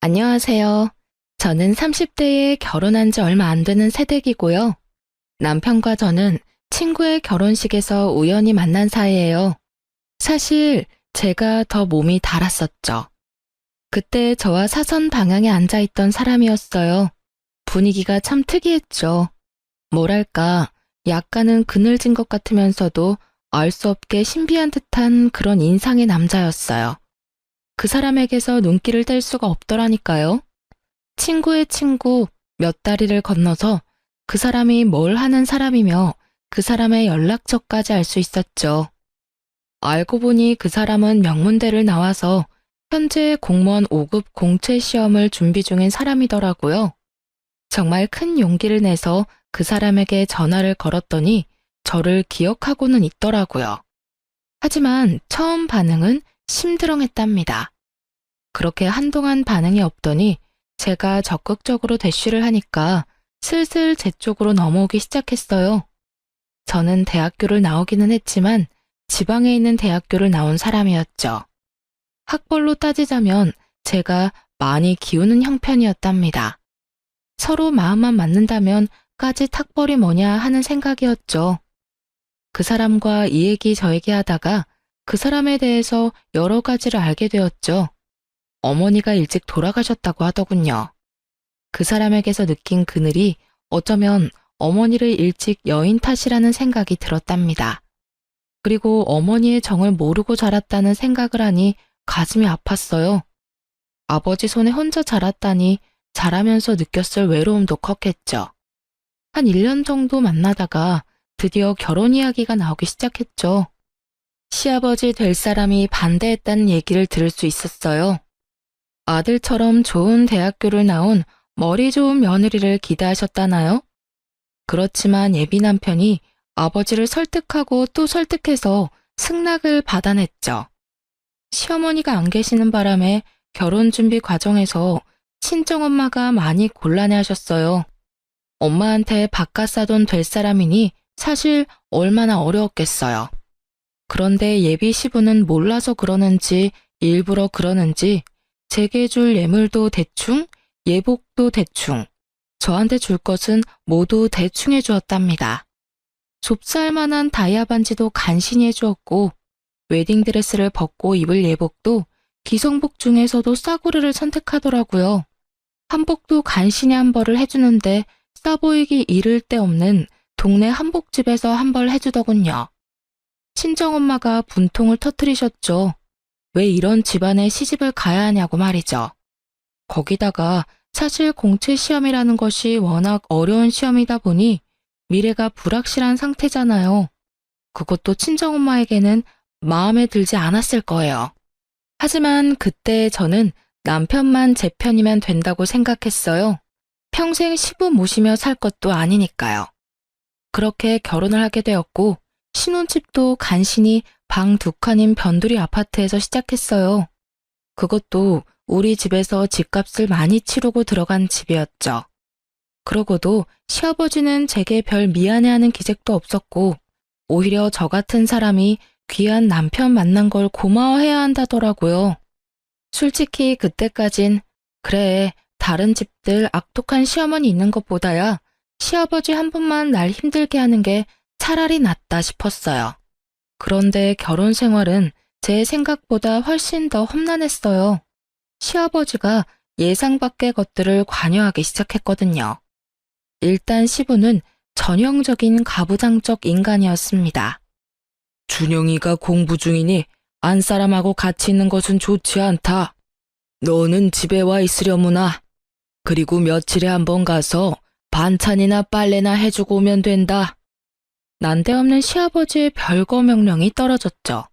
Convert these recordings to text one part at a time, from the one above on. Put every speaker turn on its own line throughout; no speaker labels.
안녕하세요. 저는 30대에 결혼한 지 얼마 안 되는 새댁이고요. 남편과 저는 친구의 결혼식에서 우연히 만난 사이예요. 사실 제가 더 몸이 달았었죠. 그때 저와 사선 방향에 앉아있던 사람이었어요. 분위기가 참 특이했죠. 뭐랄까, 약간은 그늘진 것 같으면서도 알 수 없게 신비한 듯한 그런 인상의 남자였어요. 그 사람에게서 눈길을 뗄 수가 없더라니까요. 친구의 친구 몇 다리를 건너서 그 사람이 뭘 하는 사람이며 그 사람의 연락처까지 알 수 있었죠. 알고 보니 그 사람은 명문대를 나와서 현재 공무원 5급 공채 시험을 준비 중인 사람이더라고요. 정말 큰 용기를 내서 그 사람에게 전화를 걸었더니 저를 기억하고는 있더라고요. 하지만 처음 반응은 심드렁했답니다. 그렇게 한동안 반응이 없더니 제가 적극적으로 대쉬를 하니까 슬슬 제 쪽으로 넘어오기 시작했어요. 저는 대학교를 나오기는 했지만 지방에 있는 대학교를 나온 사람이었죠. 학벌로 따지자면 제가 많이 기우는 형편이었답니다. 서로 마음만 맞는다면 까짓 학벌이 뭐냐 하는 생각이었죠. 그 사람과 이 얘기 저 얘기 하다가 그 사람에 대해서 여러 가지를 알게 되었죠. 어머니가 일찍 돌아가셨다고 하더군요. 그 사람에게서 느낀 그늘이 어쩌면 어머니를 일찍 여인 탓이라는 생각이 들었답니다. 그리고 어머니의 정을 모르고 자랐다는 생각을 하니 가슴이 아팠어요. 아버지 손에 혼자 자랐다니 자라면서 느꼈을 외로움도 컸겠죠. 한 1년 정도 만나다가 드디어 결혼 이야기가 나오기 시작했죠. 시아버지 될 사람이 반대했다는 얘기를 들을 수 있었어요. 아들처럼 좋은 대학교를 나온 머리 좋은 며느리를 기대하셨다나요? 그렇지만 예비 남편이 아버지를 설득하고 또 설득해서 승낙을 받아냈죠. 시어머니가 안 계시는 바람에 결혼 준비 과정에서 친정엄마가 많이 곤란해하셨어요. 엄마한테 바깥 사돈 될 사람이니 사실 얼마나 어려웠겠어요. 그런데 예비 시부는 몰라서 그러는지 일부러 그러는지 제게 줄 예물도 대충, 예복도 대충, 저한테 줄 것은 모두 대충 해주었답니다. 좁쌀만한 다이아 반지도 간신히 해주었고 웨딩드레스를 벗고 입을 예복도 기성복 중에서도 싸구려를 선택하더라고요. 한복도 간신히 한 벌을 해주는데 싸 보이기 이를 데 없는 동네 한복집에서 한 벌 해주더군요. 친정엄마가 분통을 터뜨리셨죠. 왜 이런 집안에 시집을 가야 하냐고 말이죠. 거기다가 사실 공채 시험이라는 것이 워낙 어려운 시험이다 보니 미래가 불확실한 상태잖아요. 그것도 친정엄마에게는 마음에 들지 않았을 거예요. 하지만 그때 저는 남편만 제 편이면 된다고 생각했어요. 평생 시부 모시며 살 것도 아니니까요. 그렇게 결혼을 하게 되었고 신혼집도 간신히 방 2칸인 변두리 아파트에서 시작했어요. 그것도 우리 집에서 집값을 많이 치르고 들어간 집이었죠. 그러고도 시아버지는 제게 별 미안해하는 기색도 없었고 오히려 저 같은 사람이 귀한 남편 만난 걸 고마워해야 한다더라고요. 솔직히 그때까진 그래, 다른 집들 악독한 시어머니 있는 것보다야 시아버지 한 분만 날 힘들게 하는 게 차라리 낫다 싶었어요. 그런데 결혼 생활은 제 생각보다 훨씬 더 험난했어요. 시아버지가 예상 밖의 것들을 관여하기 시작했거든요. 일단 시부는 전형적인 가부장적 인간이었습니다. 준영이가 공부 중이니 안사람하고 같이 있는 것은 좋지 않다. 너는 집에 와 있으려무나. 그리고 며칠에 한 번 가서 반찬이나 빨래나 해주고 오면 된다. 난데없는 시아버지의 별거 명령이 떨어졌죠.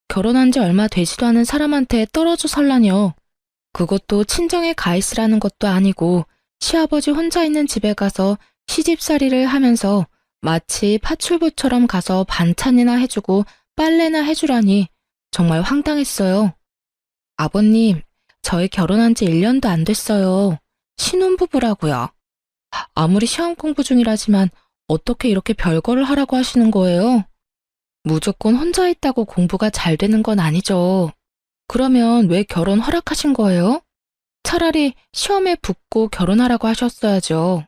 결혼한 지 얼마 되지도 않은 사람한테 떨어져 살라뇨. 그것도 친정에 가 있으라는 것도 아니고 시아버지 혼자 있는 집에 가서 시집살이를 하면서 마치 파출부처럼 가서 반찬이나 해주고 빨래나 해주라니 정말 황당했어요. 아버님, 저희 결혼한 지 1년도 안 됐어요. 신혼부부라고요. 아무리 시험 공부 중이라지만 어떻게 이렇게 별거를 하라고 하시는 거예요? 무조건 혼자 있다고 공부가 잘 되는 건 아니죠. 그러면 왜 결혼 허락하신 거예요? 차라리 시험에 붙고 결혼하라고 하셨어야죠.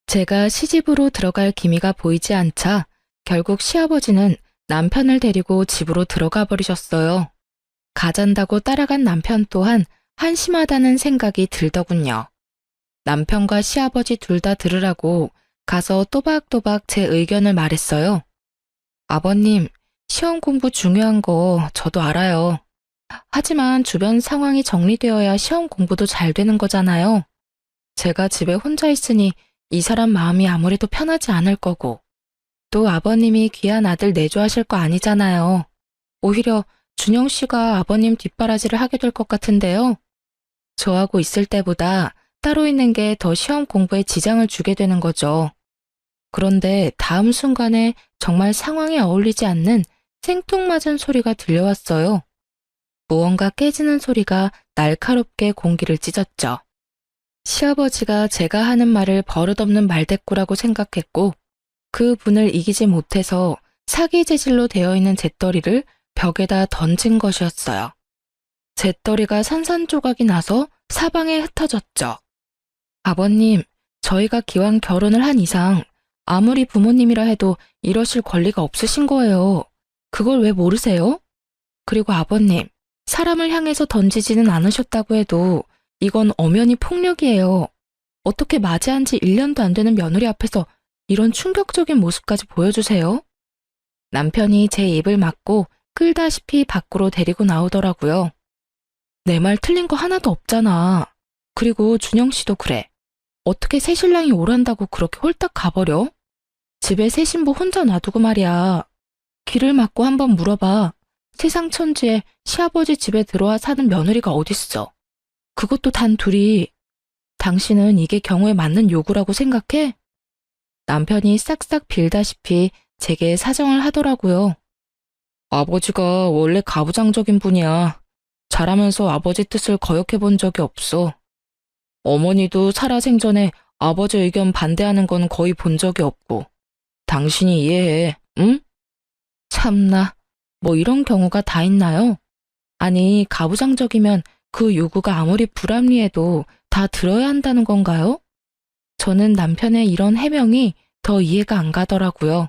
제가 시집으로 들어갈 기미가 보이지 않자 결국 시아버지는 남편을 데리고 집으로 들어가 버리셨어요. 가잔다고 따라간 남편 또한 한심하다는 생각이 들더군요. 남편과 시아버지 둘 다 들으라고 가서 또박또박 제 의견을 말했어요. 아버님, 시험 공부 중요한 거 저도 알아요. 하지만 주변 상황이 정리되어야 시험 공부도 잘 되는 거잖아요. 제가 집에 혼자 있으니 이 사람 마음이 아무래도 편하지 않을 거고, 또 아버님이 귀한 아들 내조하실 거 아니잖아요. 오히려 준영 씨가 아버님 뒷바라지를 하게 될 것 같은데요. 저하고 있을 때보다 따로 있는 게 더 시험 공부에 지장을 주게 되는 거죠. 그런데 다음 순간에 정말 상황에 어울리지 않는 생뚱맞은 소리가 들려왔어요. 무언가 깨지는 소리가 날카롭게 공기를 찢었죠. 시아버지가 제가 하는 말을 버릇없는 말대꾸라고 생각했고 그 분을 이기지 못해서 사기 재질로 되어 있는 잿더리를 벽에다 던진 것이었어요. 잿더리가 산산조각이 나서 사방에 흩어졌죠. 아버님, 저희가 기왕 결혼을 한 이상 아무리 부모님이라 해도 이러실 권리가 없으신 거예요. 그걸 왜 모르세요? 그리고 아버님, 사람을 향해서 던지지는 않으셨다고 해도 이건 엄연히 폭력이에요. 어떻게 맞이한 지 1년도 안 되는 며느리 앞에서 이런 충격적인 모습까지 보여주세요? 남편이 제 입을 막고 끌다시피 밖으로 데리고 나오더라고요. 내 말 틀린 거 하나도 없잖아. 그리고 준영 씨도 그래. 어떻게 새신랑이 오란다고 그렇게 홀딱 가버려? 집에 새 신부 혼자 놔두고 말이야. 귀를 막고 한번 물어봐. 세상 천지에 시아버지 집에 들어와 사는 며느리가 어딨어. 그것도 단 둘이. 당신은 이게 경우에 맞는 요구라고 생각해? 남편이 싹싹 빌다시피 제게 사정을 하더라고요. 아버지가 원래 가부장적인 분이야. 자라면서 아버지 뜻을 거역해 본 적이 없어. 어머니도 살아생전에 아버지 의견 반대하는 건 거의 본 적이 없고. 당신이 이해해, 응? 참나, 뭐 이런 경우가 다 있나요? 아니, 가부장적이면 그 요구가 아무리 불합리해도 다 들어야 한다는 건가요? 저는 남편의 이런 해명이 더 이해가 안 가더라고요.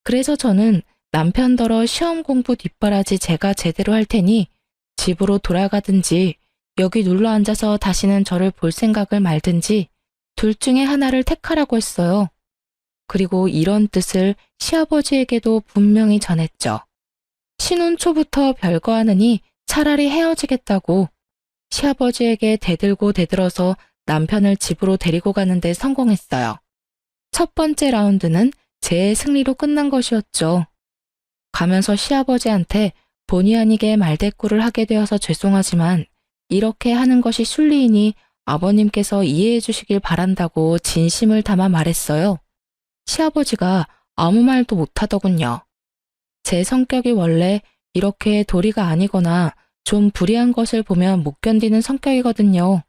그래서 저는 남편더러 시험 공부 뒷바라지 제가 제대로 할 테니 집으로 돌아가든지 여기 눌러 앉아서 다시는 저를 볼 생각을 말든지 둘 중에 하나를 택하라고 했어요. 그리고 이런 뜻을 시아버지에게도 분명히 전했죠. 신혼 초부터 별거 하느니 차라리 헤어지겠다고. 시아버지에게 대들고 대들어서 남편을 집으로 데리고 가는데 성공했어요. 첫 번째 라운드는 제 승리로 끝난 것이었죠. 가면서 시아버지한테 본의 아니게 말대꾸를 하게 되어서 죄송하지만 이렇게 하는 것이 순리이니 아버님께서 이해해 주시길 바란다고 진심을 담아 말했어요. 시아버지가 아무 말도 못하더군요. 제 성격이 원래 이렇게 도리가 아니거나 좀 불이한 것을 보면 못 견디는 성격이거든요.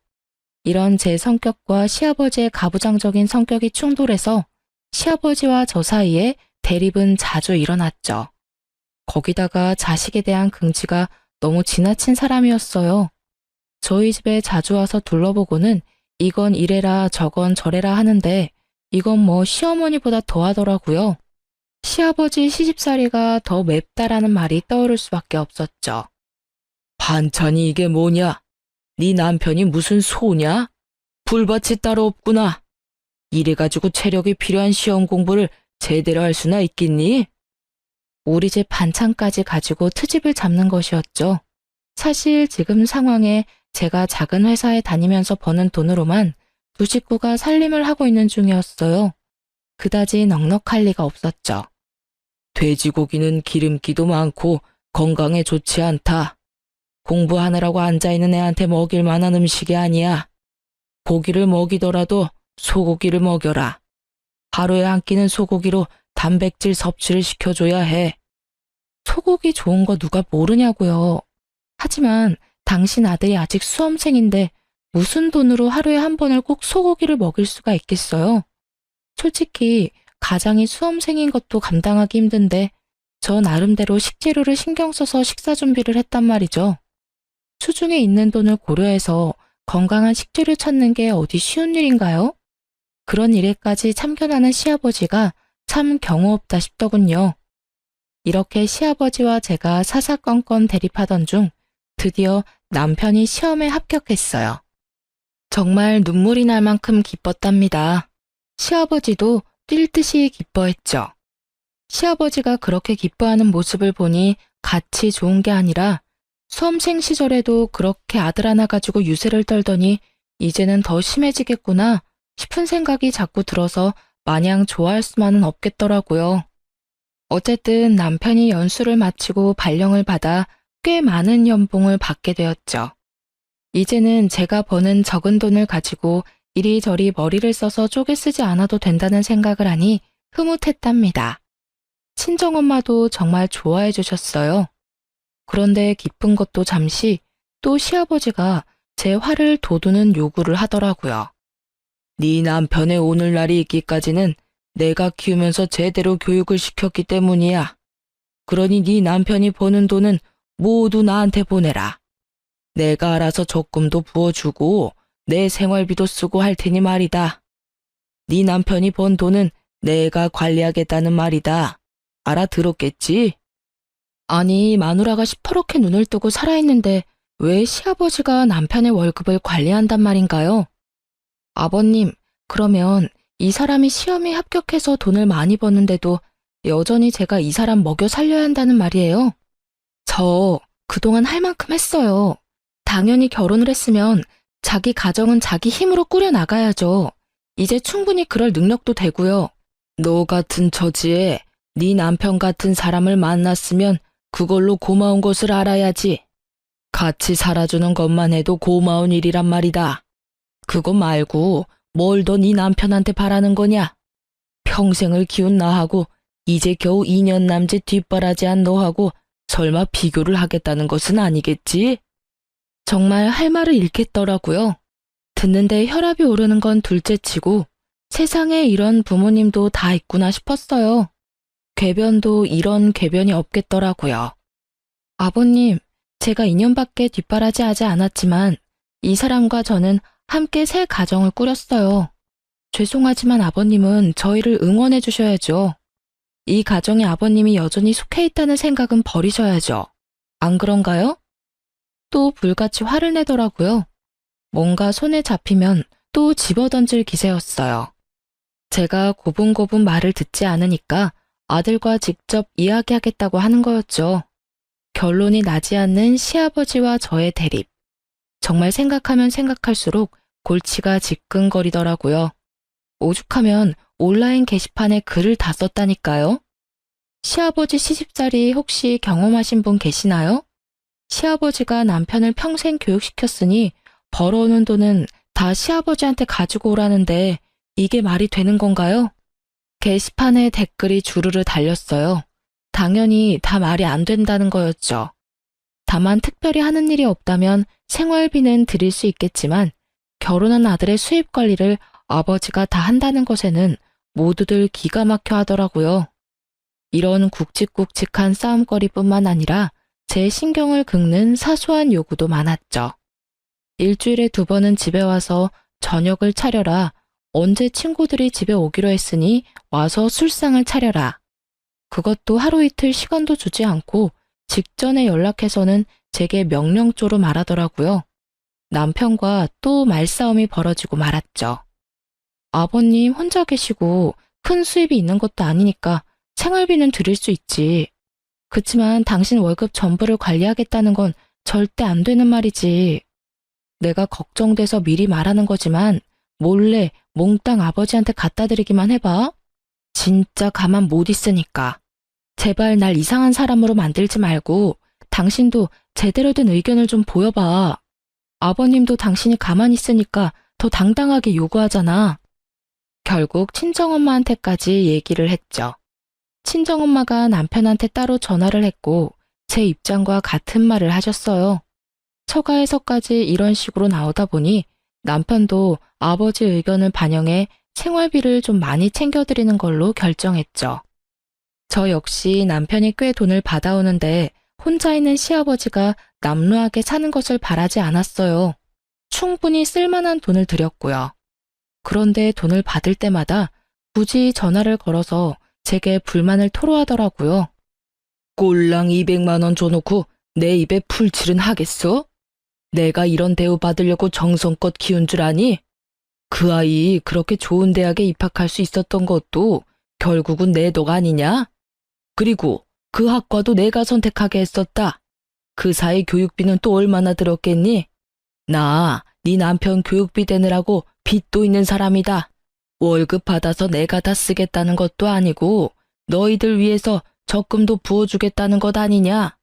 이런 제 성격과 시아버지의 가부장적인 성격이 충돌해서 시아버지와 저 사이에 대립은 자주 일어났죠. 거기다가 자식에 대한 긍지가 너무 지나친 사람이었어요. 저희 집에 자주 와서 둘러보고는 이건 이래라 저건 저래라 하는데 이건 뭐 시어머니보다 더하더라고요. 시아버지 시집살이가 더 맵다라는 말이 떠오를 수밖에 없었죠. 반찬이 이게 뭐냐? 네 남편이 무슨 소냐? 불밭이 따로 없구나. 이래가지고 체력이 필요한 시험 공부를 제대로 할 수나 있겠니? 우리 집 반찬까지 가지고 트집을 잡는 것이었죠. 사실 지금 상황에 제가 작은 회사에 다니면서 버는 돈으로만 두 식구가 살림을 하고 있는 중이었어요. 그다지 넉넉할 리가 없었죠. 돼지고기는 기름기도 많고 건강에 좋지 않다. 공부하느라고 앉아있는 애한테 먹일 만한 음식이 아니야. 고기를 먹이더라도 소고기를 먹여라. 하루에 한 끼는 소고기로 단백질 섭취를 시켜줘야 해. 소고기 좋은 거 누가 모르냐고요. 하지만 당신 아들이 아직 수험생인데 무슨 돈으로 하루에 한 번을 꼭 소고기를 먹일 수가 있겠어요? 솔직히 가장이 수험생인 것도 감당하기 힘든데 저 나름대로 식재료를 신경 써서 식사 준비를 했단 말이죠. 수중에 있는 돈을 고려해서 건강한 식재료 찾는 게 어디 쉬운 일인가요? 그런 일에까지 참견하는 시아버지가 참 경우 없다 싶더군요. 이렇게 시아버지와 제가 사사건건 대립하던 중 드디어 남편이 시험에 합격했어요. 정말 눈물이 날 만큼 기뻤답니다. 시아버지도 뛸 듯이 기뻐했죠. 시아버지가 그렇게 기뻐하는 모습을 보니 같이 좋은 게 아니라 수험생 시절에도 그렇게 아들 하나 가지고 유세를 떨더니 이제는 더 심해지겠구나 싶은 생각이 자꾸 들어서 마냥 좋아할 수만은 없겠더라고요. 어쨌든 남편이 연수를 마치고 발령을 받아 꽤 많은 연봉을 받게 되었죠. 이제는 제가 버는 적은 돈을 가지고 이리저리 머리를 써서 쪼개 쓰지 않아도 된다는 생각을 하니 흐뭇했답니다. 친정엄마도 정말 좋아해 주셨어요. 그런데 기쁜 것도 잠시 또 시아버지가 제 화를 돋우는 요구를 하더라고요. 네 남편의 오늘날이 있기까지는 내가 키우면서 제대로 교육을 시켰기 때문이야. 그러니 네 남편이 버는 돈은 모두 나한테 보내라. 내가 알아서 적금도 부어주고 내 생활비도 쓰고 할 테니 말이다. 네 남편이 번 돈은 내가 관리하겠다는 말이다. 알아들었겠지? 아니, 마누라가 시퍼렇게 눈을 뜨고 살아있는데 왜 시아버지가 남편의 월급을 관리한단 말인가요? 아버님, 그러면 이 사람이 시험에 합격해서 돈을 많이 버는데도 여전히 제가 이 사람 먹여 살려야 한다는 말이에요? 저 그동안 할 만큼 했어요. 당연히 결혼을 했으면 자기 가정은 자기 힘으로 꾸려나가야죠. 이제 충분히 그럴 능력도 되고요. 너 같은 처지에 네 남편 같은 사람을 만났으면 그걸로 고마운 것을 알아야지. 같이 살아주는 것만 해도 고마운 일이란 말이다. 그거 말고 뭘 더 네 남편한테 바라는 거냐? 평생을 키운 나하고 이제 겨우 2년 남짓 뒷바라지한 너하고 설마 비교를 하겠다는 것은 아니겠지? 정말 할 말을 잃겠더라고요. 듣는데 혈압이 오르는 건 둘째치고 세상에 이런 부모님도 다 있구나 싶었어요. 궤변도 이런 궤변이 없겠더라고요. 아버님, 제가 2년밖에 뒷바라지 하지 않았지만 이 사람과 저는 함께 새 가정을 꾸렸어요. 죄송하지만 아버님은 저희를 응원해 주셔야죠. 이 가정에 아버님이 여전히 속해 있다는 생각은 버리셔야죠. 안 그런가요? 또 불같이 화를 내더라고요. 뭔가 손에 잡히면 또 집어던질 기세였어요. 제가 고분고분 말을 듣지 않으니까 아들과 직접 이야기하겠다고 하는 거였죠. 결론이 나지 않는 시아버지와 저의 대립. 정말 생각하면 생각할수록 골치가 지끈거리더라고요. 오죽하면 온라인 게시판에 글을 다 썼다니까요. 시아버지 시집살이 혹시 경험하신 분 계시나요? 시아버지가 남편을 평생 교육시켰으니 벌어오는 돈은 다 시아버지한테 가지고 오라는데 이게 말이 되는 건가요? 게시판에 댓글이 주르르 달렸어요. 당연히 다 말이 안 된다는 거였죠. 다만 특별히 하는 일이 없다면 생활비는 드릴 수 있겠지만 결혼한 아들의 수입 관리를 아버지가 다 한다는 것에는 모두들 기가 막혀 하더라고요. 이런 굵직굵직한 싸움거리뿐만 아니라 제 신경을 긁는 사소한 요구도 많았죠. 일주일에 2번은 집에 와서 저녁을 차려라. 언제 친구들이 집에 오기로 했으니 와서 술상을 차려라. 그것도 하루 이틀 시간도 주지 않고 직전에 연락해서는 제게 명령조로 말하더라고요. 남편과 또 말싸움이 벌어지고 말았죠. 아버님 혼자 계시고 큰 수입이 있는 것도 아니니까 생활비는 드릴 수 있지. 그치만 당신 월급 전부를 관리하겠다는 건 절대 안 되는 말이지. 내가 걱정돼서 미리 말하는 거지만 몰래 몽땅 아버지한테 갖다 드리기만 해봐. 진짜 가만 못 있으니까. 제발 날 이상한 사람으로 만들지 말고 당신도 제대로 된 의견을 좀 보여봐. 아버님도 당신이 가만히 있으니까 더 당당하게 요구하잖아. 결국 친정엄마한테까지 얘기를 했죠. 친정엄마가 남편한테 따로 전화를 했고 제 입장과 같은 말을 하셨어요. 처가에서까지 이런 식으로 나오다 보니 남편도 아버지 의견을 반영해 생활비를 좀 많이 챙겨드리는 걸로 결정했죠. 저 역시 남편이 꽤 돈을 받아오는데 혼자 있는 시아버지가 남루하게 사는 것을 바라지 않았어요. 충분히 쓸만한 돈을 들였고요. 그런데 돈을 받을 때마다 굳이 전화를 걸어서 제게 불만을 토로하더라고요. 꼴랑 200만 원 줘놓고 내 입에 풀칠은 하겠어? 내가 이런 대우 받으려고 정성껏 키운 줄 아니? 그 아이 그렇게 좋은 대학에 입학할 수 있었던 것도 결국은 내 덕 아니냐? 그리고 그 학과도 내가 선택하게 했었다. 그 사이 교육비는 또 얼마나 들었겠니? 나 네 남편 교육비 대느라고 빚도 있는 사람이다. 월급 받아서 내가 다 쓰겠다는 것도 아니고 너희들 위해서 적금도 부어주겠다는 것 아니냐?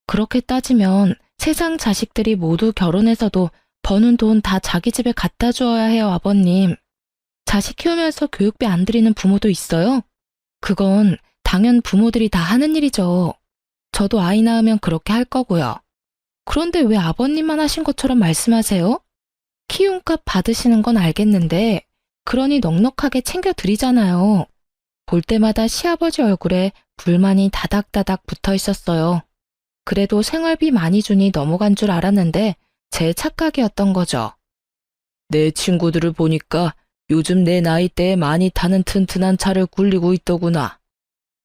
그렇게 따지면 세상 자식들이 모두 결혼해서도 버는 돈 다 자기 집에 갖다 주어야 해요, 아버님. 자식 키우면서 교육비 안 드리는 부모도 있어요? 그건 당연 부모들이 다 하는 일이죠. 저도 아이 낳으면 그렇게 할 거고요. 그런데 왜 아버님만 하신 것처럼 말씀하세요? 키움값 받으시는 건 알겠는데 그러니 넉넉하게 챙겨드리잖아요. 볼 때마다 시아버지 얼굴에 불만이 다닥다닥 붙어 있었어요. 그래도 생활비 많이 주니 넘어간 줄 알았는데 제 착각이었던 거죠. 내 친구들을 보니까 요즘 내 나이대에 많이 타는 튼튼한 차를 굴리고 있더구나.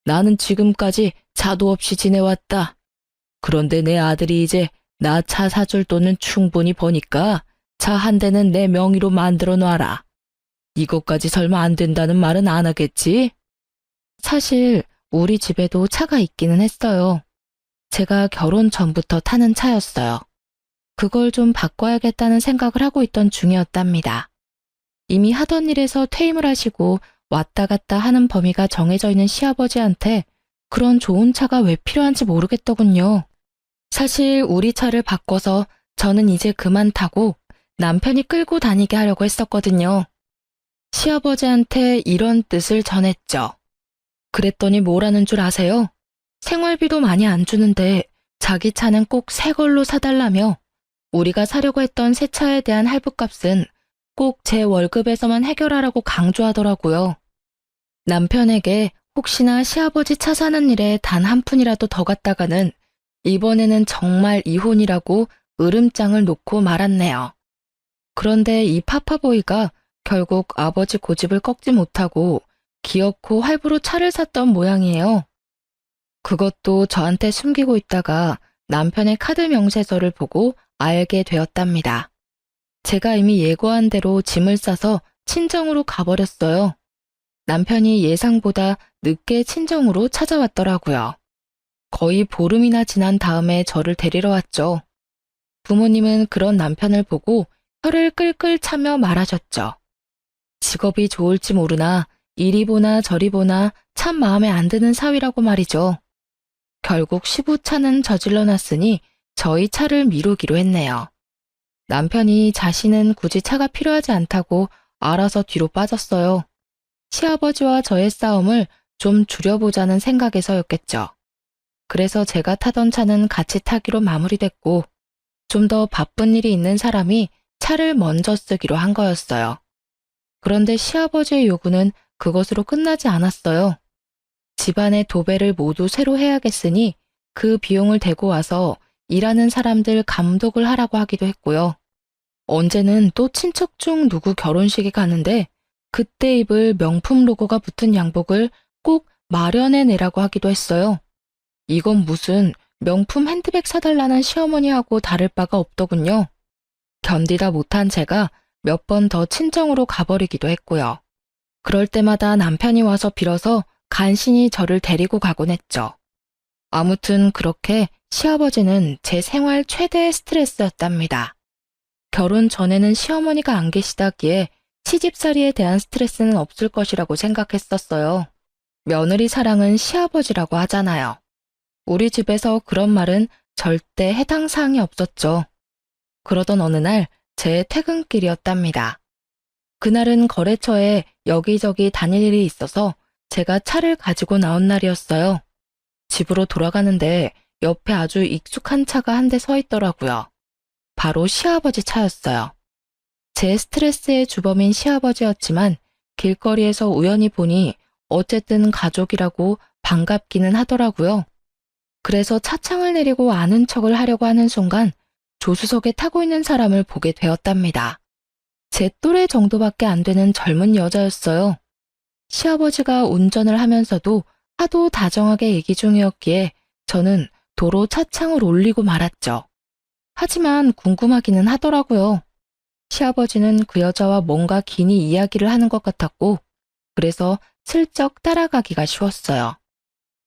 나는 지금까지 차도 없이 지내왔다. 그런데 내 아들이 이제 나 차 사줄 돈은 충분히 버니까 차 한 대는 내 명의로 만들어 놔라. 이것까지 설마 안 된다는 말은 안 하겠지? 사실 우리 집에도 차가 있기는 했어요. 제가 결혼 전부터 타는 차였어요. 그걸 좀 바꿔야겠다는 생각을 하고 있던 중이었답니다. 이미 하던 일에서 퇴임을 하시고 왔다 갔다 하는 범위가 정해져 있는 시아버지한테 그런 좋은 차가 왜 필요한지 모르겠더군요. 사실 우리 차를 바꿔서 저는 이제 그만 타고 남편이 끌고 다니게 하려고 했었거든요. 시아버지한테 이런 뜻을 전했죠. 그랬더니 뭐라는 줄 아세요? 생활비도 많이 안 주는데 자기 차는 꼭 새 걸로 사달라며 우리가 사려고 했던 새 차에 대한 할부값은 꼭 제 월급에서만 해결하라고 강조하더라고요. 남편에게 혹시나 시아버지 차 사는 일에 단 한 푼이라도 더 갔다가는 이번에는 정말 이혼이라고 으름장을 놓고 말았네요. 그런데 이 파파보이가 결국 아버지 고집을 꺾지 못하고 기어코 할부로 차를 샀던 모양이에요. 그것도 저한테 숨기고 있다가 남편의 카드 명세서를 보고 알게 되었답니다. 제가 이미 예고한 대로 짐을 싸서 친정으로 가버렸어요. 남편이 예상보다 늦게 친정으로 찾아왔더라고요. 거의 보름이나 지난 다음에 저를 데리러 왔죠. 부모님은 그런 남편을 보고 혀를 끌끌 차며 말하셨죠. 직업이 좋을지 모르나 이리 보나 저리 보나 참 마음에 안 드는 사위라고 말이죠. 결국 시부차는 저질러 놨으니 저희 차를 미루기로 했네요. 남편이 자신은 굳이 차가 필요하지 않다고 알아서 뒤로 빠졌어요. 시아버지와 저의 싸움을 좀 줄여보자는 생각에서였겠죠. 그래서 제가 타던 차는 같이 타기로 마무리됐고 좀 더 바쁜 일이 있는 사람이 차를 먼저 쓰기로 한 거였어요. 그런데 시아버지의 요구는 그것으로 끝나지 않았어요. 집안의 도배를 모두 새로 해야겠으니 그 비용을 대고 와서 일하는 사람들 감독을 하라고 하기도 했고요. 언제는 또 친척 중 누구 결혼식에 가는데 그때 입을 명품 로고가 붙은 양복을 꼭 마련해내라고 하기도 했어요. 이건 무슨 명품 핸드백 사달라는 시어머니하고 다를 바가 없더군요. 견디다 못한 제가 몇 번 더 친정으로 가버리기도 했고요. 그럴 때마다 남편이 와서 빌어서 간신히 저를 데리고 가곤 했죠. 아무튼 그렇게 시아버지는 제 생활 최대의 스트레스였답니다. 결혼 전에는 시어머니가 안 계시다기에 시집살이에 대한 스트레스는 없을 것이라고 생각했었어요. 며느리 사랑은 시아버지라고 하잖아요. 우리 집에서 그런 말은 절대 해당 사항이 없었죠. 그러던 어느 날 제 퇴근길이었답니다. 그날은 거래처에 여기저기 다닐 일이 있어서 제가 차를 가지고 나온 날이었어요. 집으로 돌아가는데 옆에 아주 익숙한 차가 한 대 서 있더라고요. 바로 시아버지 차였어요. 제 스트레스의 주범인 시아버지였지만 길거리에서 우연히 보니 어쨌든 가족이라고 반갑기는 하더라고요. 그래서 차창을 내리고 아는 척을 하려고 하는 순간 조수석에 타고 있는 사람을 보게 되었답니다. 제 또래 정도밖에 안 되는 젊은 여자였어요. 시아버지가 운전을 하면서도 하도 다정하게 얘기 중이었기에 저는 도로 차창을 올리고 말았죠. 하지만 궁금하기는 하더라고요. 시아버지는 그 여자와 뭔가 긴히 이야기를 하는 것 같았고, 그래서 슬쩍 따라가기가 쉬웠어요.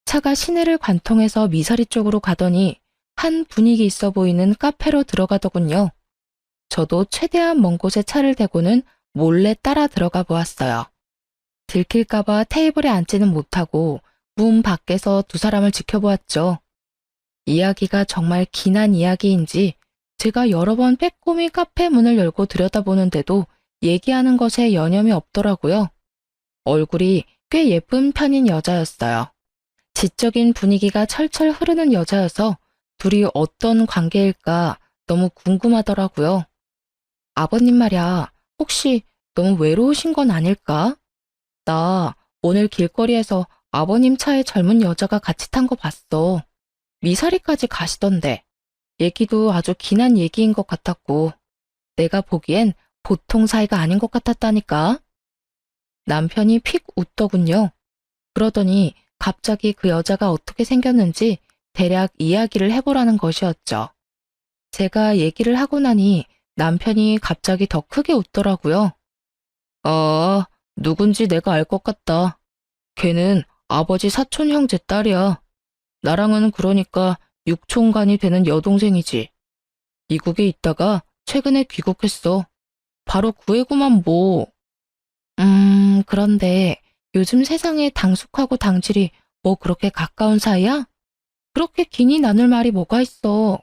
차가 시내를 관통해서 미사리 쪽으로 가더니 한 분위기 있어 보이는 카페로 들어가더군요. 저도 최대한 먼 곳에 차를 대고는 몰래 따라 들어가 보았어요. 들킬까봐 테이블에 앉지는 못하고 문 밖에서 두 사람을 지켜보았죠. 이야기가 정말 긴한 이야기인지 제가 여러 번 빼꼼히 카페 문을 열고 들여다보는데도 얘기하는 것에 여념이 없더라고요. 얼굴이 꽤 예쁜 편인 여자였어요. 지적인 분위기가 철철 흐르는 여자여서 둘이 어떤 관계일까 너무 궁금하더라고요. 아버님 말야, 혹시 너무 외로우신 건 아닐까? 나 오늘 길거리에서 아버님 차에 젊은 여자가 같이 탄 거 봤어. 미사리까지 가시던데. 얘기도 아주 긴한 얘기인 것 같았고, 내가 보기엔 보통 사이가 아닌 것 같았다니까. 남편이 픽 웃더군요. 그러더니 갑자기 그 여자가 어떻게 생겼는지 대략 이야기를 해보라는 것이었죠. 제가 얘기를 하고 나니 남편이 갑자기 더 크게 웃더라고요. 아, 누군지 내가 알 것 같다. 걔는 아버지 사촌 형제 딸이야. 나랑은 그러니까 육촌간이 되는 여동생이지. 미국에 있다가 최근에 귀국했어. 바로 구해구만 뭐. 그런데 요즘 세상에 당숙하고 당질이 뭐 그렇게 가까운 사이야? 그렇게 기니 나눌 말이 뭐가 있어.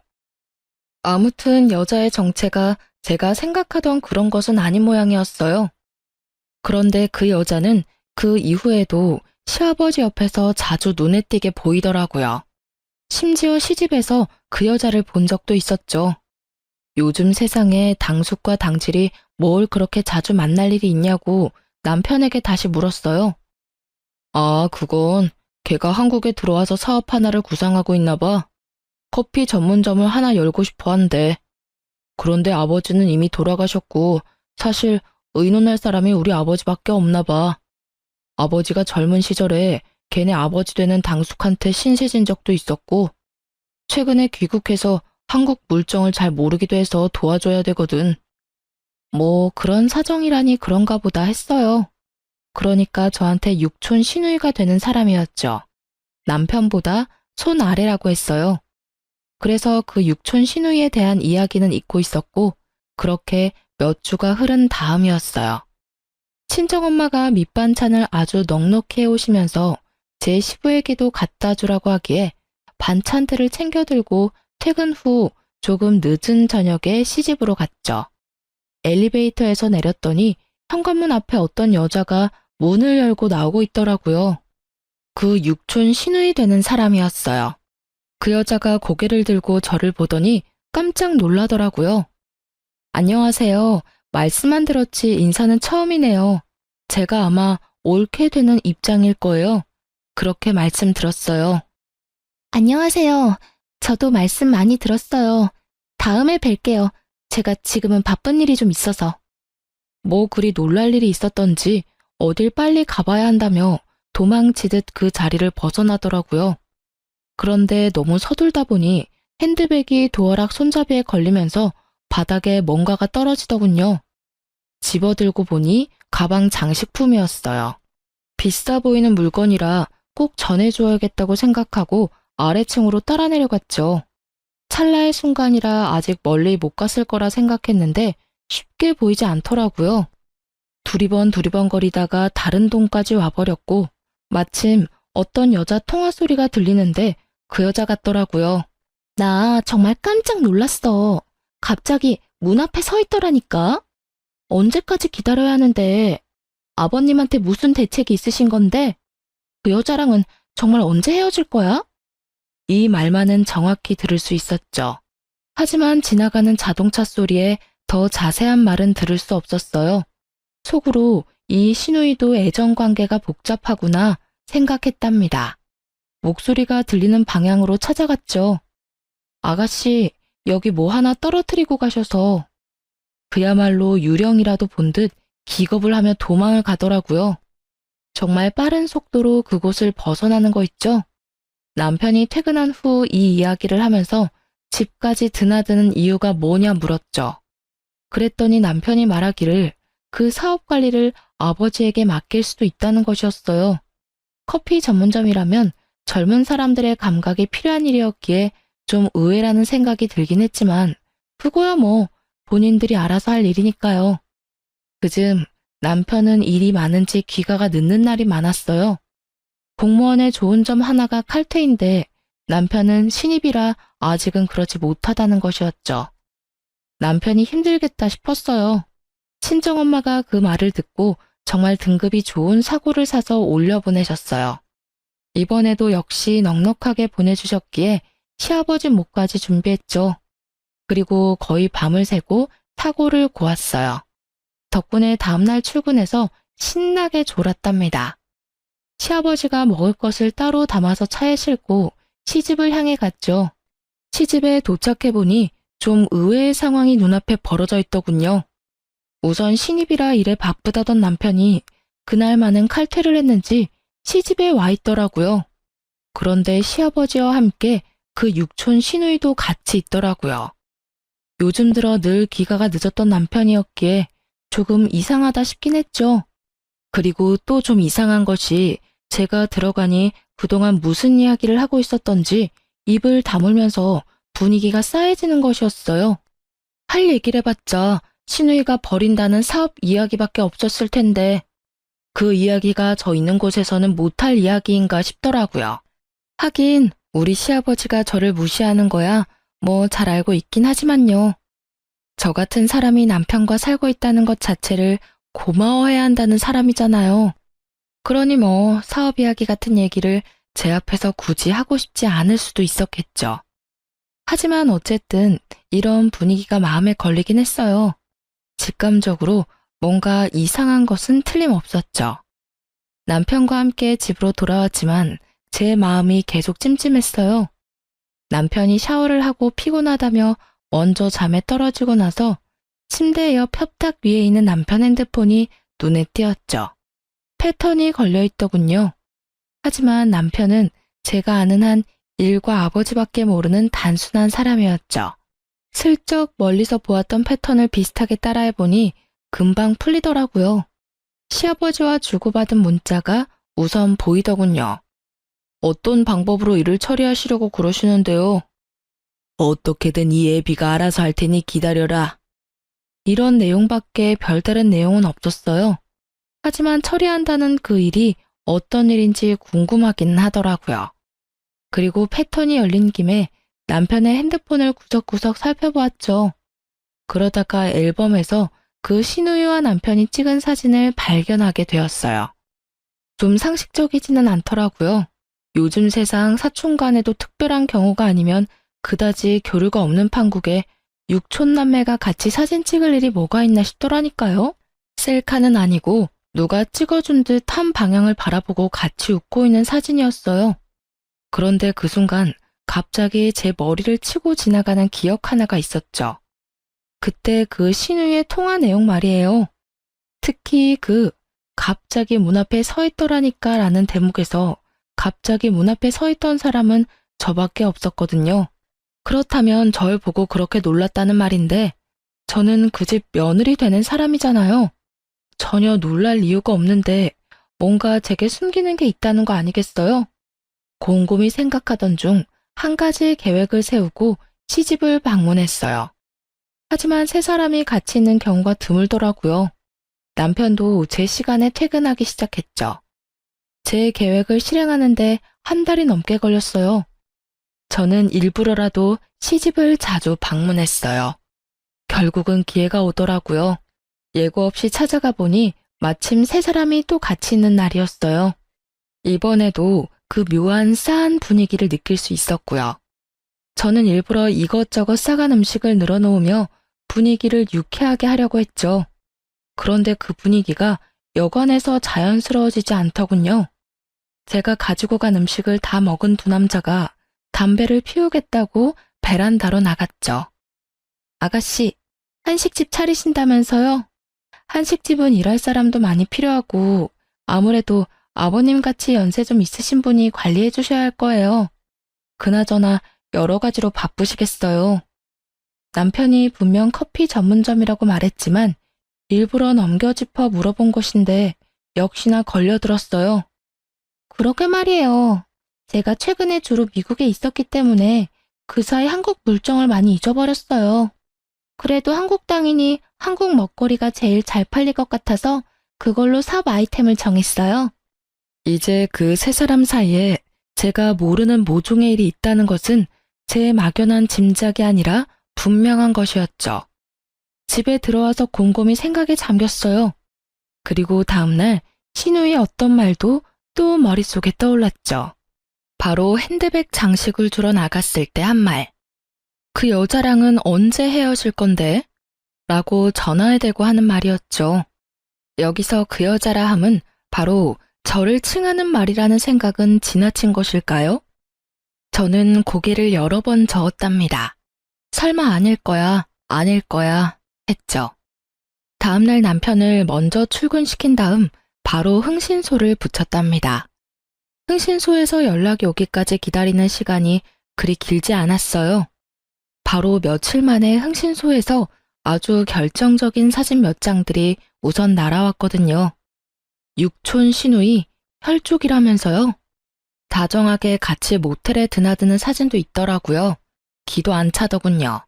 아무튼 여자의 정체가 제가 생각하던 그런 것은 아닌 모양이었어요. 그런데 그 여자는 그 이후에도 시아버지 옆에서 자주 눈에 띄게 보이더라고요. 심지어 시집에서 그 여자를 본 적도 있었죠. 요즘 세상에 당숙과 당질이 뭘 그렇게 자주 만날 일이 있냐고 남편에게 다시 물었어요. 아, 그건 걔가 한국에 들어와서 사업 하나를 구상하고 있나 봐. 커피 전문점을 하나 열고 싶어 한대. 그런데 아버지는 이미 돌아가셨고 사실 의논할 사람이 우리 아버지밖에 없나 봐. 아버지가 젊은 시절에 걔네 아버지 되는 당숙한테 신세진 적도 있었고 최근에 귀국해서 한국 물정을 잘 모르기도 해서 도와줘야 되거든. 뭐 그런 사정이라니 그런가 보다 했어요. 그러니까 저한테 육촌 시누이가 되는 사람이었죠. 남편보다 손 아래라고 했어요. 그래서 그 육촌 시누이에 대한 이야기는 잊고 있었고 그렇게 몇 주가 흐른 다음이었어요. 친정엄마가 밑반찬을 아주 넉넉히 해오시면서 제 시부에게도 갖다 주라고 하기에 반찬들을 챙겨 들고 퇴근 후 조금 늦은 저녁에 시집으로 갔죠. 엘리베이터에서 내렸더니 현관문 앞에 어떤 여자가 문을 열고 나오고 있더라고요. 그 육촌 시누이 되는 사람이었어요. 그 여자가 고개를 들고 저를 보더니 깜짝 놀라더라고요. 안녕하세요. 말씀만 들었지 인사는 처음이네요. 제가 아마 옳게 되는 입장일 거예요. 그렇게 말씀 들었어요. 안녕하세요. 저도 말씀 많이 들었어요. 다음에 뵐게요. 제가 지금은 바쁜 일이 좀 있어서. 뭐 그리 놀랄 일이 있었던지 어딜 빨리 가봐야 한다며 도망치듯 그 자리를 벗어나더라고요. 그런데 너무 서둘다 보니 핸드백이 도어락 손잡이에 걸리면서 바닥에 뭔가가 떨어지더군요. 집어들고 보니 가방 장식품이었어요. 비싸 보이는 물건이라 꼭 전해줘야겠다고 생각하고 아래층으로 따라 내려갔죠. 찰나의 순간이라 아직 멀리 못 갔을 거라 생각했는데 쉽게 보이지 않더라고요. 두리번 거리다가 다른 동까지 와버렸고 마침 어떤 여자 통화 소리가 들리는데 그 여자 같더라고요. 나 정말 깜짝 놀랐어. 갑자기 문 앞에 서 있더라니까. 언제까지 기다려야 하는데 아버님한테 무슨 대책이 있으신 건데 그 여자랑은 정말 언제 헤어질 거야? 이 말만은 정확히 들을 수 있었죠. 하지만 지나가는 자동차 소리에 더 자세한 말은 들을 수 없었어요. 속으로 이 시누이도 애정관계가 복잡하구나 생각했답니다. 목소리가 들리는 방향으로 찾아갔죠. 아가씨, 여기 뭐 하나 떨어뜨리고 가셔서 그야말로 유령이라도 본 듯 기겁을 하며 도망을 가더라고요. 정말 빠른 속도로 그곳을 벗어나는 거 있죠? 남편이 퇴근한 후 이 이야기를 하면서 집까지 드나드는 이유가 뭐냐 물었죠. 그랬더니 남편이 말하기를 그 사업 관리를 아버지에게 맡길 수도 있다는 것이었어요. 커피 전문점이라면 젊은 사람들의 감각이 필요한 일이었기에 좀 의외라는 생각이 들긴 했지만 그거야 뭐 본인들이 알아서 할 일이니까요. 그즘 남편은 일이 많은지 귀가가 늦는 날이 많았어요. 공무원의 좋은 점 하나가 칼퇴인데 남편은 신입이라 아직은 그러지 못하다는 것이었죠. 남편이 힘들겠다 싶었어요. 친정엄마가 그 말을 듣고 정말 등급이 좋은 사고를 사서 올려보내셨어요. 이번에도 역시 넉넉하게 보내주셨기에 시아버지 몫까지 준비했죠. 그리고 거의 밤을 새고 사고를 고았어요. 덕분에 다음날 출근해서 신나게 졸았답니다. 시아버지가 먹을 것을 따로 담아서 차에 싣고 시집을 향해 갔죠. 시집에 도착해보니 좀 의외의 상황이 눈앞에 벌어져 있더군요. 우선 신입이라 일에 바쁘다던 남편이 그날만은 칼퇴를 했는지 시집에 와 있더라고요. 그런데 시아버지와 함께 그 육촌 시누이도 같이 있더라고요. 요즘 들어 늘 귀가가 늦었던 남편이었기에 조금 이상하다 싶긴 했죠. 그리고 또 좀 이상한 것이 제가 들어가니 그동안 무슨 이야기를 하고 있었던지 입을 다물면서 분위기가 싸해지는 것이었어요. 할 얘기를 해봤자 시누이가 버린다는 사업 이야기밖에 없었을 텐데 그 이야기가 저 있는 곳에서는 못할 이야기인가 싶더라고요. 하긴 우리 시아버지가 저를 무시하는 거야 뭐 잘 알고 있긴 하지만요. 저 같은 사람이 남편과 살고 있다는 것 자체를 고마워해야 한다는 사람이잖아요. 그러니 뭐 사업 이야기 같은 얘기를 제 앞에서 굳이 하고 싶지 않을 수도 있었겠죠. 하지만 어쨌든 이런 분위기가 마음에 걸리긴 했어요. 직감적으로 뭔가 이상한 것은 틀림없었죠. 남편과 함께 집으로 돌아왔지만 제 마음이 계속 찜찜했어요. 남편이 샤워를 하고 피곤하다며 먼저 잠에 떨어지고 나서 침대 옆 협탁 위에 있는 남편 핸드폰이 눈에 띄었죠. 패턴이 걸려있더군요. 하지만 남편은 제가 아는 한 일과 아버지밖에 모르는 단순한 사람이었죠. 슬쩍 멀리서 보았던 패턴을 비슷하게 따라해보니 금방 풀리더라고요. 시아버지와 주고받은 문자가 우선 보이더군요. 어떤 방법으로 일을 처리하시려고 그러시는데요? 어떻게든 이 애비가 알아서 할 테니 기다려라. 이런 내용밖에 별다른 내용은 없었어요. 하지만 처리한다는 그 일이 어떤 일인지 궁금하긴 하더라고요. 그리고 패턴이 열린 김에 남편의 핸드폰을 구석구석 살펴보았죠. 그러다가 앨범에서 그 시누이와 남편이 찍은 사진을 발견하게 되었어요. 좀 상식적이지는 않더라고요. 요즘 세상 사촌 간에도 특별한 경우가 아니면 그다지 교류가 없는 판국에 육촌남매가 같이 사진 찍을 일이 뭐가 있나 싶더라니까요. 셀카는 아니고 누가 찍어준 듯 한 방향을 바라보고 같이 웃고 있는 사진이었어요. 그런데 그 순간 갑자기 제 머리를 치고 지나가는 기억 하나가 있었죠. 그때 그 신우의 통화 내용 말이에요. 특히 그 갑자기 문 앞에 서 있더라니까 라는 대목에서 갑자기 문 앞에 서 있던 사람은 저밖에 없었거든요. 그렇다면 절 보고 그렇게 놀랐다는 말인데 저는 그 집 며느리 되는 사람이잖아요. 전혀 놀랄 이유가 없는데 뭔가 제게 숨기는 게 있다는 거 아니겠어요? 곰곰이 생각하던 중 한 가지 계획을 세우고 시집을 방문했어요. 하지만 세 사람이 같이 있는 경우가 드물더라고요. 남편도 제 시간에 퇴근하기 시작했죠. 제 계획을 실행하는데 한 달이 넘게 걸렸어요. 저는 일부러라도 시집을 자주 방문했어요. 결국은 기회가 오더라고요. 예고 없이 찾아가 보니 마침 세 사람이 또 같이 있는 날이었어요. 이번에도 그 묘한 싸한 분위기를 느낄 수 있었고요. 저는 일부러 이것저것 싸간 음식을 늘어놓으며 분위기를 유쾌하게 하려고 했죠. 그런데 그 분위기가 여관에서 자연스러워지지 않더군요. 제가 가지고 간 음식을 다 먹은 두 남자가 담배를 피우겠다고 베란다로 나갔죠. 아가씨, 한식집 차리신다면서요? 한식집은 일할 사람도 많이 필요하고 아무래도 아버님 같이 연세 좀 있으신 분이 관리해 주셔야 할 거예요. 그나저나 여러 가지로 바쁘시겠어요. 남편이 분명 커피 전문점이라고 말했지만 일부러 넘겨짚어 물어본 것인데 역시나 걸려들었어요. 그러게 말이에요. 제가 최근에 주로 미국에 있었기 때문에 그 사이 한국 물정을 많이 잊어버렸어요. 그래도 한국 땅이니 한국 먹거리가 제일 잘 팔릴 것 같아서 그걸로 사업 아이템을 정했어요. 이제 그 세 사람 사이에 제가 모르는 모종의 일이 있다는 것은 제 막연한 짐작이 아니라 분명한 것이었죠. 집에 들어와서 곰곰이 생각에 잠겼어요. 그리고 다음날 신우의 어떤 말도 또 머릿속에 떠올랐죠. 바로 핸드백 장식을 주러 나갔을 때 한 말. 그 여자랑은 언제 헤어질 건데? 라고 전화에 대고 하는 말이었죠. 여기서 그 여자라 함은 바로 저를 칭하는 말이라는 생각은 지나친 것일까요? 저는 고개를 여러 번 저었답니다. 설마 아닐 거야, 아닐 거야 했죠. 다음날 남편을 먼저 출근시킨 다음 바로 흥신소를 붙였답니다. 흥신소에서 연락이 오기까지 기다리는 시간이 그리 길지 않았어요. 바로 며칠 만에 흥신소에서 아주 결정적인 사진 몇 장들이 우선 날아왔거든요. 육촌 시누이 혈족이라면서요. 다정하게 같이 모텔에 드나드는 사진도 있더라고요. 기도 안 차더군요.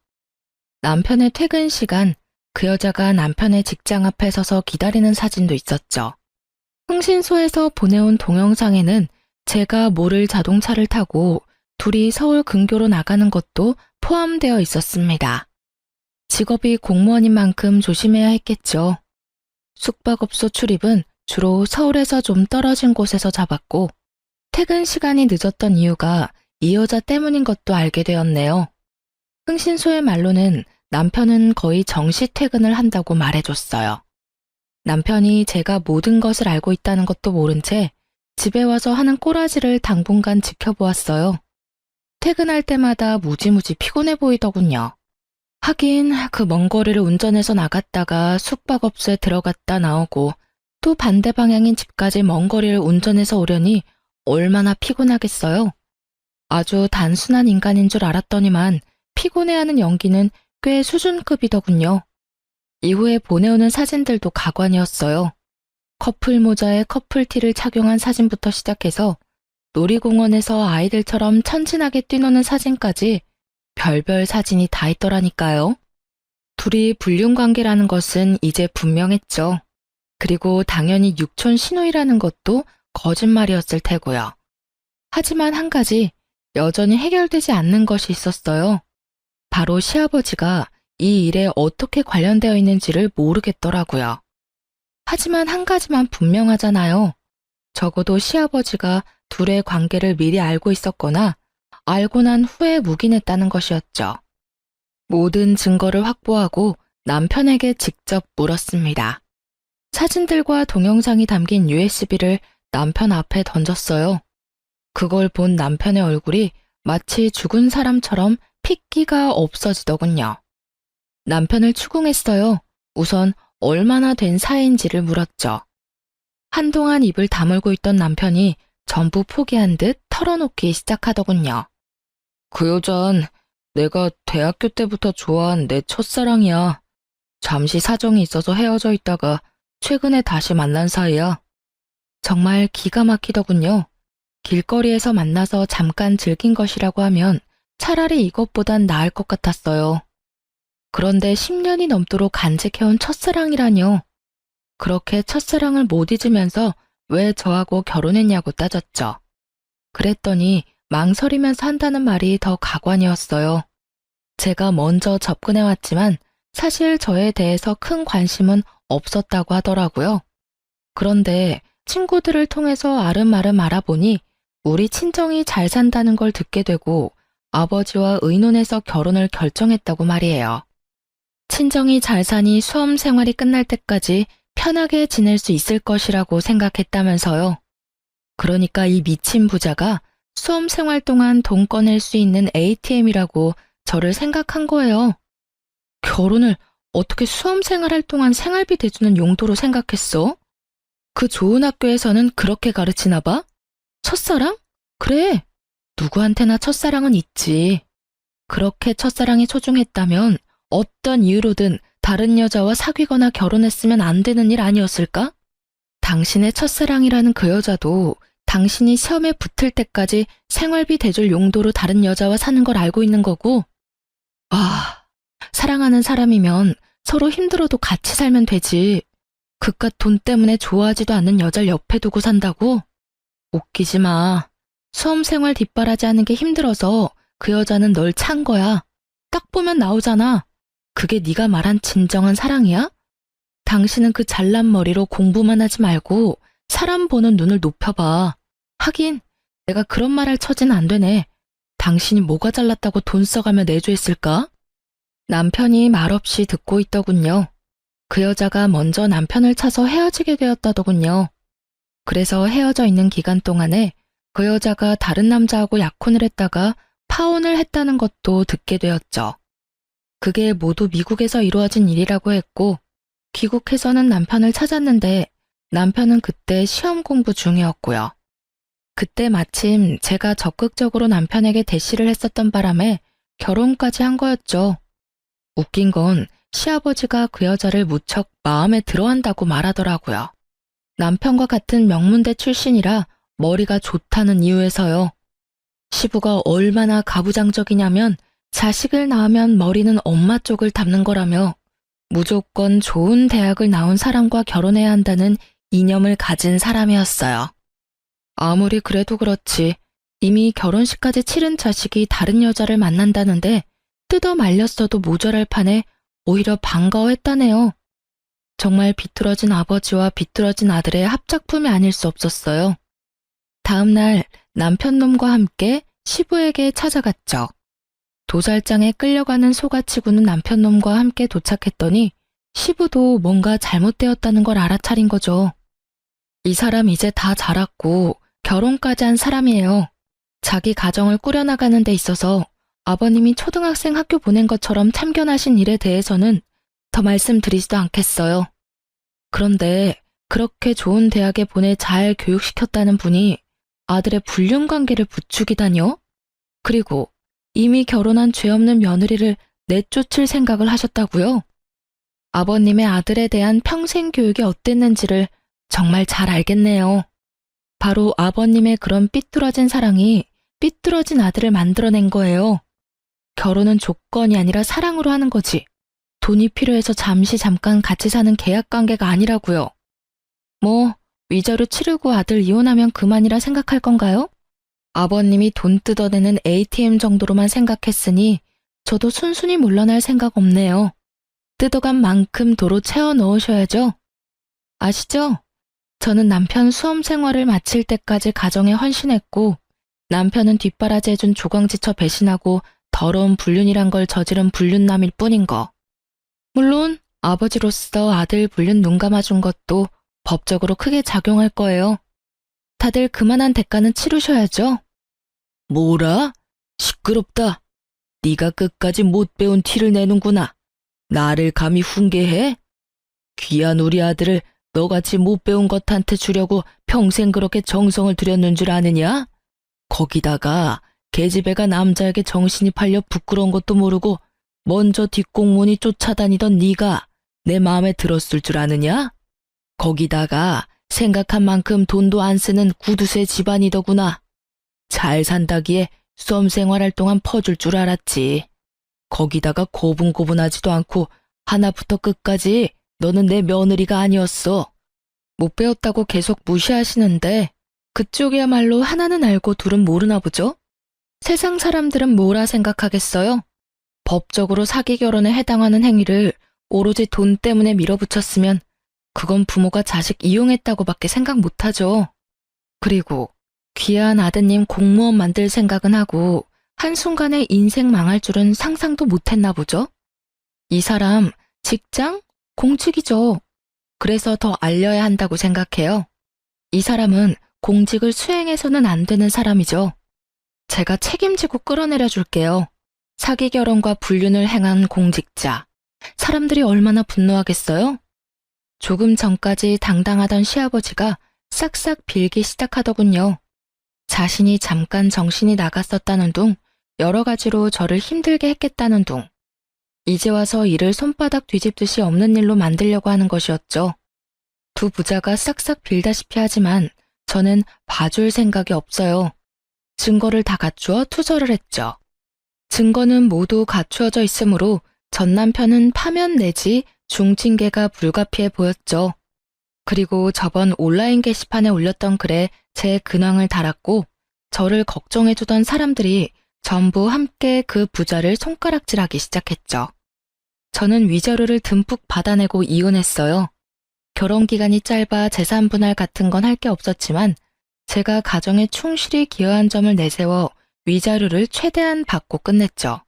남편의 퇴근 시간, 그 여자가 남편의 직장 앞에 서서 기다리는 사진도 있었죠. 흥신소에서 보내온 동영상에는 제가 모를 자동차를 타고 둘이 서울 근교로 나가는 것도 포함되어 있었습니다. 직업이 공무원인 만큼 조심해야 했겠죠. 숙박업소 출입은 주로 서울에서 좀 떨어진 곳에서 잡았고 퇴근 시간이 늦었던 이유가 이 여자 때문인 것도 알게 되었네요. 흥신소의 말로는 남편은 거의 정시 퇴근을 한다고 말해줬어요. 남편이 제가 모든 것을 알고 있다는 것도 모른 채 집에 와서 하는 꼬라지를 당분간 지켜보았어요. 퇴근할 때마다 무지무지 피곤해 보이더군요. 하긴 그 먼 거리를 운전해서 나갔다가 숙박업소에 들어갔다 나오고 또 반대 방향인 집까지 먼 거리를 운전해서 오려니 얼마나 피곤하겠어요. 아주 단순한 인간인 줄 알았더니만 피곤해하는 연기는 꽤 수준급이더군요. 이후에 보내오는 사진들도 가관이었어요. 커플 모자에 커플티를 착용한 사진부터 시작해서 놀이공원에서 아이들처럼 천진하게 뛰노는 사진까지 별별 사진이 다 있더라니까요. 둘이 불륜관계라는 것은 이제 분명했죠. 그리고 당연히 육촌 시누이라는 것도 거짓말이었을 테고요. 하지만 한 가지 여전히 해결되지 않는 것이 있었어요. 바로 시아버지가 이 일에 어떻게 관련되어 있는지를 모르겠더라고요. 하지만 한 가지만 분명하잖아요. 적어도 시아버지가 둘의 관계를 미리 알고 있었거나 알고 난 후에 묵인했다는 것이었죠. 모든 증거를 확보하고 남편에게 직접 물었습니다. 사진들과 동영상이 담긴 USB를 남편 앞에 던졌어요. 그걸 본 남편의 얼굴이 마치 죽은 사람처럼 핏기가 없어지더군요. 남편을 추궁했어요. 우선 얼마나 된 사이인지를 물었죠. 한동안 입을 다물고 있던 남편이 전부 포기한 듯 털어놓기 시작하더군요. 그 여잔 내가 대학교 때부터 좋아한 내 첫사랑이야. 잠시 사정이 있어서 헤어져 있다가 최근에 다시 만난 사이야. 정말 기가 막히더군요. 길거리에서 만나서 잠깐 즐긴 것이라고 하면 차라리 이것보단 나을 것 같았어요. 그런데 10년이 넘도록 간직해온 첫사랑이라뇨. 그렇게 첫사랑을 못 잊으면서 왜 저하고 결혼했냐고 따졌죠. 그랬더니 망설이면서 한다는 말이 더 가관이었어요. 제가 먼저 접근해왔지만 사실 저에 대해서 큰 관심은 없었다고 하더라고요. 그런데 친구들을 통해서 아름아름 알아보니 우리 친정이 잘 산다는 걸 듣게 되고 아버지와 의논해서 결혼을 결정했다고 말이에요. 친정이 잘 사니 수험 생활이 끝날 때까지 편하게 지낼 수 있을 것이라고 생각했다면서요. 그러니까 이 미친 부자가 수험 생활 동안 돈 꺼낼 수 있는 ATM이라고 저를 생각한 거예요. 결혼을 어떻게 수험생활 동안 생활비 대주는 용도로 생각했어? 그 좋은 학교에서는 그렇게 가르치나 봐? 첫사랑? 그래. 누구한테나 첫사랑은 있지. 그렇게 첫사랑이 소중했다면 어떤 이유로든 다른 여자와 사귀거나 결혼했으면 안 되는 일 아니었을까? 당신의 첫사랑이라는 그 여자도 당신이 시험에 붙을 때까지 생활비 대줄 용도로 다른 여자와 사는 걸 알고 있는 거고, 사랑하는 사람이면 서로 힘들어도 같이 살면 되지. 그깟 돈 때문에 좋아하지도 않는 여자를 옆에 두고 산다고? 웃기지 마. 수험생활 뒷바라지 하는 게 힘들어서 그 여자는 널 찬 거야. 딱 보면 나오잖아. 그게 네가 말한 진정한 사랑이야? 당신은 그 잘난 머리로 공부만 하지 말고 사람 보는 눈을 높여봐. 하긴 내가 그런 말 할 처지는 안 되네. 당신이 뭐가 잘났다고 돈 써가며 내조했을까? 남편이 말없이 듣고 있더군요. 그 여자가 먼저 남편을 차서 헤어지게 되었다더군요. 그래서 헤어져 있는 기간 동안에 그 여자가 다른 남자하고 약혼을 했다가 파혼을 했다는 것도 듣게 되었죠. 그게 모두 미국에서 이루어진 일이라고 했고, 귀국해서는 남편을 찾았는데 남편은 그때 시험 공부 중이었고요. 그때 마침 제가 적극적으로 남편에게 대시를 했었던 바람에 결혼까지 한 거였죠. 웃긴 건 시아버지가 그 여자를 무척 마음에 들어한다고 말하더라고요. 남편과 같은 명문대 출신이라 머리가 좋다는 이유에서요. 시부가 얼마나 가부장적이냐면 자식을 낳으면 머리는 엄마 쪽을 담는 거라며 무조건 좋은 대학을 나온 사람과 결혼해야 한다는 이념을 가진 사람이었어요. 아무리 그래도 그렇지 이미 결혼식까지 치른 자식이 다른 여자를 만난다는데 뜯어 말렸어도 모자랄 판에 오히려 반가워했다네요. 정말 비뚤어진 아버지와 비뚤어진 아들의 합작품이 아닐 수 없었어요. 다음 날 남편 놈과 함께 시부에게 찾아갔죠. 도살장에 끌려가는 소같이 구는 남편 놈과 함께 도착했더니 시부도 뭔가 잘못되었다는 걸 알아차린 거죠. 이 사람 이제 다 자랐고 결혼까지 한 사람이에요. 자기 가정을 꾸려나가는 데 있어서 아버님이 초등학생 학교 보낸 것처럼 참견하신 일에 대해서는 더 말씀드리지도 않겠어요. 그런데 그렇게 좋은 대학에 보내 잘 교육시켰다는 분이 아들의 불륜관계를 부추기다뇨? 그리고 이미 결혼한 죄 없는 며느리를 내쫓을 생각을 하셨다고요? 아버님의 아들에 대한 평생 교육이 어땠는지를 정말 잘 알겠네요. 바로 아버님의 그런 삐뚤어진 사랑이 삐뚤어진 아들을 만들어낸 거예요. 결혼은 조건이 아니라 사랑으로 하는 거지. 돈이 필요해서 잠깐 같이 사는 계약관계가 아니라고요. 뭐 위자료 치르고 아들 이혼하면 그만이라 생각할 건가요? 아버님이 돈 뜯어내는 ATM 정도로만 생각했으니 저도 순순히 물러날 생각 없네요. 뜯어간 만큼 도로 채워 넣으셔야죠. 아시죠? 저는 남편 수험 생활을 마칠 때까지 가정에 헌신했고 남편은 뒷바라지 해준 조광지처 배신하고 더러운 불륜이란 걸 저지른 불륜남일 뿐인 거. 물론 아버지로서 아들 불륜 눈 감아준 것도 법적으로 크게 작용할 거예요. 다들 그만한 대가는 치르셔야죠. 뭐라? 시끄럽다. 네가 끝까지 못 배운 티를 내는구나. 나를 감히 훈계해? 귀한 우리 아들을 너같이 못 배운 것한테 주려고 평생 그렇게 정성을 들였는 줄 아느냐? 거기다가 계집애가 남자에게 정신이 팔려 부끄러운 것도 모르고 먼저 뒷공문이 쫓아다니던 네가 내 마음에 들었을 줄 아느냐? 거기다가 생각한 만큼 돈도 안 쓰는 구두쇠 집안이더구나. 잘 산다기에 수험 생활할 동안 퍼줄 줄 알았지. 거기다가 고분고분하지도 않고 하나부터 끝까지 너는 내 며느리가 아니었어. 못 배웠다고 계속 무시하시는데 그쪽이야말로 하나는 알고 둘은 모르나 보죠? 세상 사람들은 뭐라 생각하겠어요? 법적으로 사기 결혼에 해당하는 행위를 오로지 돈 때문에 밀어붙였으면 그건 부모가 자식 이용했다고밖에 생각 못하죠. 그리고 귀한 아드님 공무원 만들 생각은 하고 한순간에 인생 망할 줄은 상상도 못했나 보죠? 이 사람 직장? 공직이죠. 그래서 더 알려야 한다고 생각해요. 이 사람은 공직을 수행해서는 안 되는 사람이죠. 제가 책임지고 끌어내려 줄게요. 사기 결혼과 불륜을 행한 공직자. 사람들이 얼마나 분노하겠어요? 조금 전까지 당당하던 시아버지가 싹싹 빌기 시작하더군요. 자신이 잠깐 정신이 나갔었다는 둥, 여러 가지로 저를 힘들게 했겠다는 둥. 이제 와서 일을 손바닥 뒤집듯이 없는 일로 만들려고 하는 것이었죠. 두 부자가 싹싹 빌다시피 하지만 저는 봐줄 생각이 없어요. 증거를 다 갖추어 투서를 했죠. 증거는 모두 갖추어져 있으므로 전 남편은 파면 내지 중징계가 불가피해 보였죠. 그리고 저번 온라인 게시판에 올렸던 글에 제 근황을 달았고 저를 걱정해주던 사람들이 전부 함께 그 부자를 손가락질하기 시작했죠. 저는 위자료를 듬뿍 받아내고 이혼했어요. 결혼 기간이 짧아 재산 분할 같은 건 할 게 없었지만 제가 가정에 충실히 기여한 점을 내세워 위자료를 최대한 받고 끝냈죠.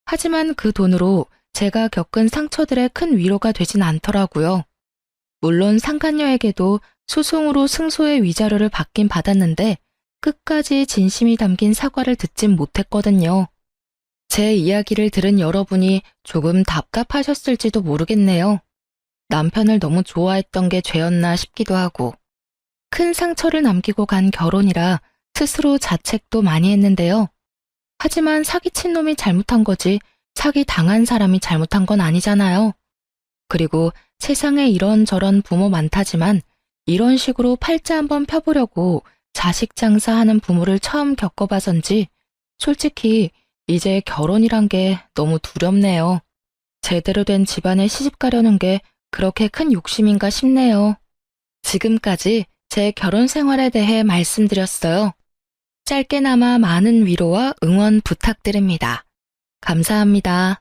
하지만 그 돈으로 제가 겪은 상처들의 큰 위로가 되진 않더라고요. 물론 상간녀에게도 소송으로 승소의 위자료를 받긴 받았는데 끝까지 진심이 담긴 사과를 듣진 못했거든요. 제 이야기를 들은 여러분이 조금 답답하셨을지도 모르겠네요. 남편을 너무 좋아했던 게 죄였나 싶기도 하고. 큰 상처를 남기고 간 결혼이라 스스로 자책도 많이 했는데요. 하지만 사기친 놈이 잘못한 거지 사기 당한 사람이 잘못한 건 아니잖아요. 그리고 세상에 이런저런 부모 많다지만 이런 식으로 팔자 한번 펴보려고 자식 장사하는 부모를 처음 겪어봐서인지 솔직히 이제 결혼이란 게 너무 두렵네요. 제대로 된 집안에 시집 가려는 게 그렇게 큰 욕심인가 싶네요. 지금까지 제 결혼 생활에 대해 말씀드렸어요. 짧게나마 많은 위로와 응원 부탁드립니다. 감사합니다.